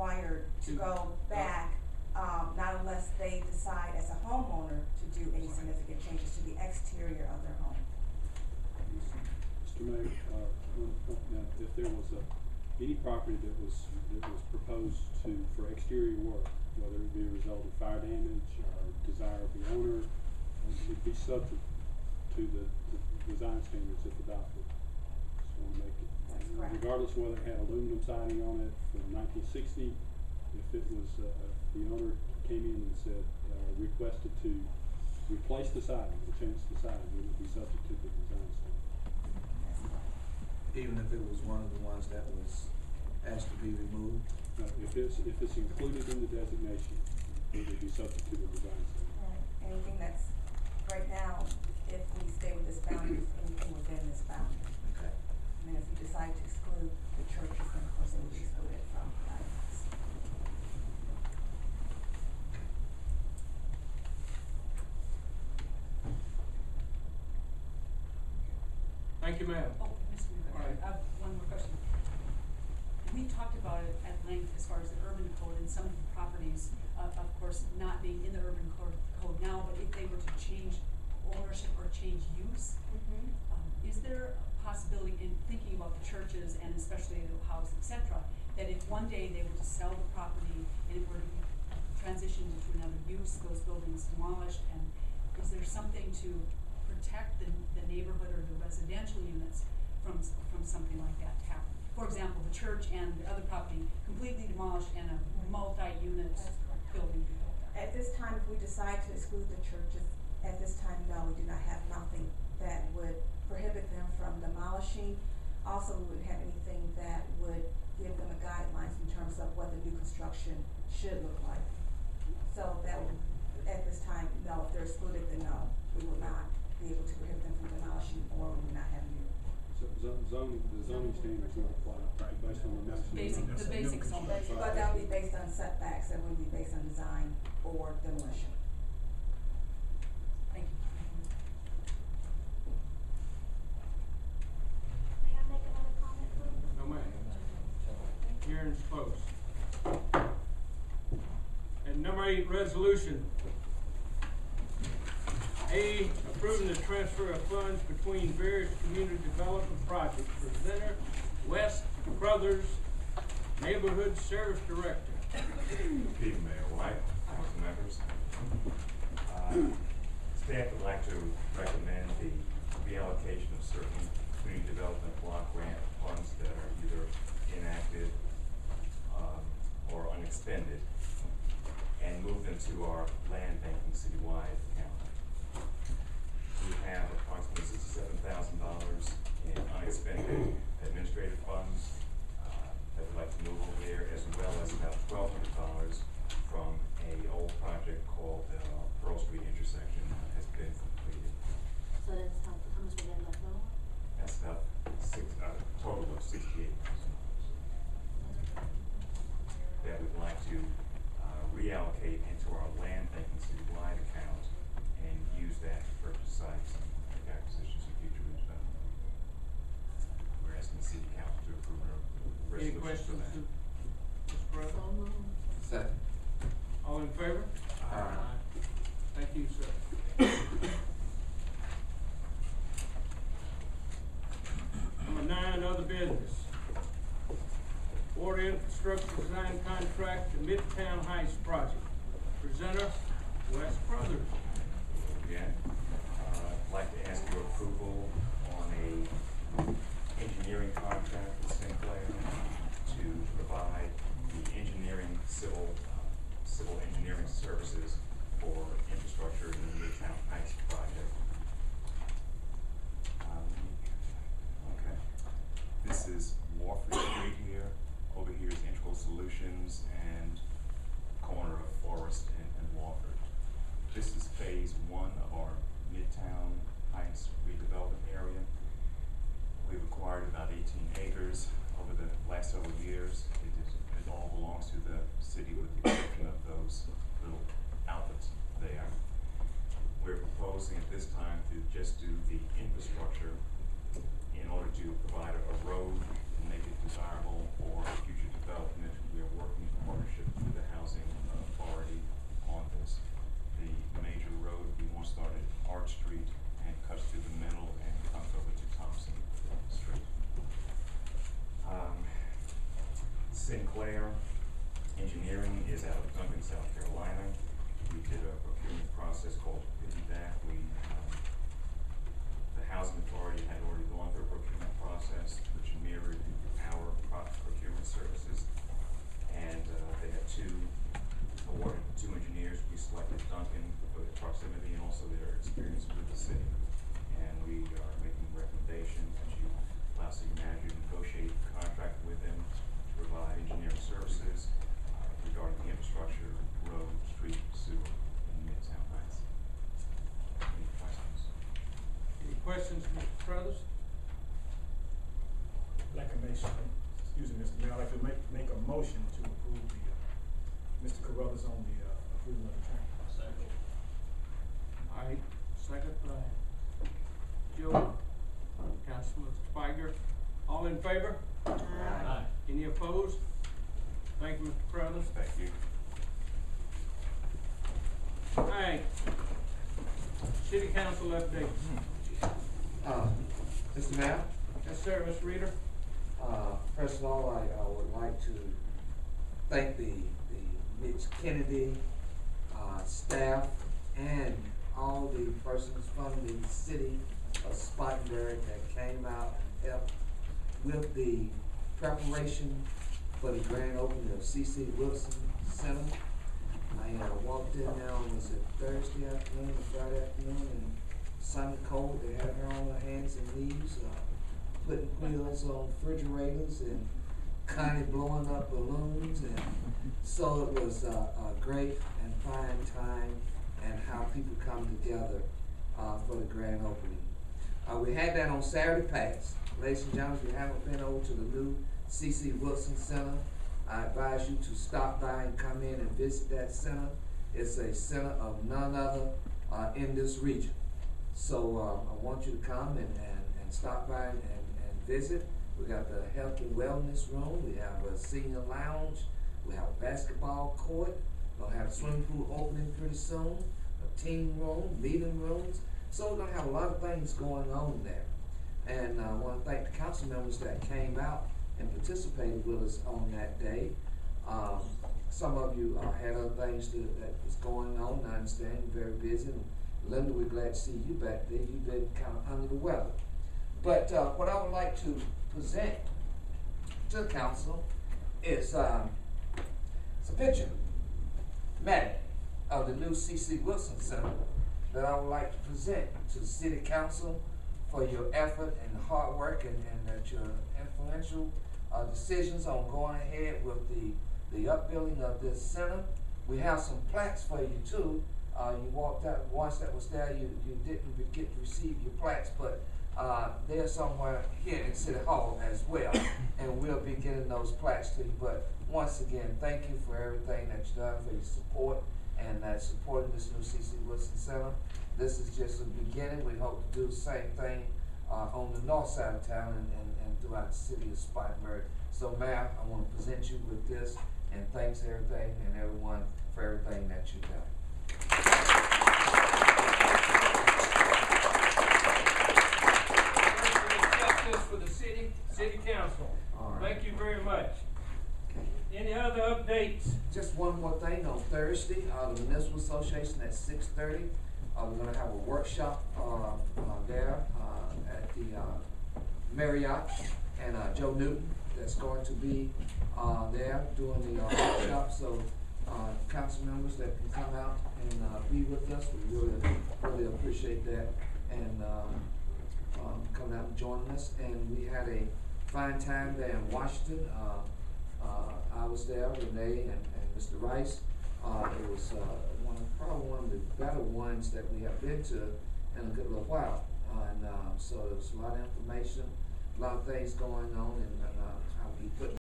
required to go back, not unless they decide as a homeowner to do any significant changes to the exterior of their home. Mr. Mayor, now, if there was any property that was proposed for exterior work, whether it be a result of fire damage or desire of the owner, it would be subject to the design standards if adopted. Just want to make it, regardless of whether it had aluminum siding on it from 1960, if it was the owner came in and said requested to replace the siding, to change the siding, it would be subject to the design standards. Even if it was one of the ones that was asked to be removed? If it's included in the designation, it would be subject to the design standards. Right. Anything that's, right now, if we stay with this boundary, anything within this boundary. Okay. And then if you decide to exclude the churches, then of course it will be excluded from guidelines. Thank you, ma'am. Oh, Mr. Mayor, All right. I have one more question. We talked about it at length as far as the urban code and some of the properties, of course, not being in the urban code now, but if they were to change ownership or change use, is there a possibility in thinking about the churches and especially the house, etc., that if one day they were to sell the property and it were to be transitioned into another use, those buildings demolished, and is there something to protect the neighborhood or the residential units from something like that to happen? For example, the church and the other property completely demolished and a multi-unit building built there. At this time, if we decide to exclude the churches, at this time, no, we do not have nothing that would prohibit them from demolishing. Also, we wouldn't have anything that would give them a guidelines in terms of what the new construction should look like. So that would, at this time, no, if they're excluded, then no, we will not be able to prohibit them from demolishing, or we will not have new. So the zoning standards will apply based on the maximum. The basic zoning. But that would be based on setbacks, that wouldn't be based on design or demolition. Thank you. May I make another comment, please? No, ma'am. Hearing's closed. And number 8, resolution. A, approving the transfer of funds between various community development projects. Presenter, West Brothers, Neighborhood Service Director. Good evening, Mayor White, council members. Staff would like to recommend the reallocation of certain community development block grant funds that are either inactive or unexpended and move them to our land banking citywide account. We have approximately $67,000 in unexpended administrative funds that we'd like to move over there, as well as about $1,200 from an old project called Pearl Street intersection that has been completed. So that's how much we got left over? That's about a total of $68,000 that we'd like to reallocate into our land banking citywide account and use that to purchase sites and make acquisitions in future redevelopment. We're asking the city council to approve a Any resolution for questions, that. Mr. Brown? So moved. Second. All in favor? Aye. Thank you, sir. Number 9, other business. Water infrastructure design contract to Midtown Heights project. Presenter, West Brothers. Again, I'd like to ask your approval on a engineering contract with Sinclair to provide the engineering, civil engineering services for infrastructure in the Midtown Heights project. Okay. This is Warford Street here. Over here is Integral Solutions and corner of Forest and Warford. This is phase 1 of our Midtown Heights redevelopment area. We've acquired about 18 acres over the last several years. It all belongs to the city with the exception of those little outlets there. We're proposing at this time to just do the infrastructure in order to provide a road and make it desirable for future development. We are working Sinclair Engineering is out of Duncan, South Carolina. We did a procurement process called Piggyback. The housing authority had already gone through a procurement process which mirrored our procurement services. And they had awarded two engineers. We selected Duncan for their proximity and also their experience with the city. And we are making recommendations that you allow city manager to negotiate a contract with them to provide engineering services regarding the infrastructure, road, street, sewer, in Midtown Heights. Any questions? Any questions, Mr. Crothers? Like a motion, excuse me, Mr. Mayor, I'd like to make a motion to approve Mr. Carruthers on the approval of the term. Second. All right, second by Joe, Councilman Spiger. All in favor? Aye. Any opposed? Thank you, Mr. Crothers. Thank you. All right. City Council update. Mr. Mayor, Yes, sir, Mr. Reader. first of all, I would like to thank the Mitch Kennedy, staff and all the persons from the city of Spartanburg that came out and helped with the preparation for the grand opening of C.C. Wilson Center. I walked in there on, was it Thursday afternoon or Friday afternoon, and Sunny cold, they had her on her hands and knees, putting wheels on refrigerators and kind of blowing up balloons, and so it was a great and fine time and how people come together for the grand opening. We had that on Saturday past. Ladies and gentlemen, if you haven't been over to the new C.C. Wilson Center, I advise you to stop by and come in and visit that center. It's a center of none other in this region. So I want you to come and stop by and visit. We got the health and wellness room. We have a senior lounge. We have a basketball court. We'll have a swimming pool opening pretty soon. A team room, meeting rooms. So we're gonna have a lot of things going on there. And I want to thank the council members that came out and participated with us on that day. Some of you had other things that was going on. I understand you're very busy. And Linda, we're glad to see you back there. You've been kind of under the weather. But what I would like to present to the council is it's a picture, Matt, of the new C.C. Wilson Center that I would like to present to the city council for your effort and hard work and that your influential decisions on going ahead with the upbuilding of this center. We have some plaques for you too. You walked out once that was there, you didn't get to receive your plaques, but they're somewhere here in City Hall as well, and we'll be getting those plaques to you. But once again, thank you for everything that you've done, for your support, and that supporting this new C.C. Wilson Center. This is just the beginning. We hope to do the same thing on the north side of town and throughout the city of Spartanburg. So, Mayor, I want to present you with this, and thanks everything and everyone for everything that you've done. For the city council. All right. Thank you very much. Any other updates? Just one more thing, on Thursday, the Municipal Association at 6:30, we're gonna have a workshop, there, at the, Marriott, and, Joe Newton, that's going to be, there doing the, workshop, so, council members that can come out and, be with us, we really appreciate that, and, coming out and joining us. And we had a fine time there in Washington. I was there, Renee and Mr. Rice. It was probably one of the better ones that we have been to in a good little while. And so there was a lot of information, a lot of things going on, and I'll be putting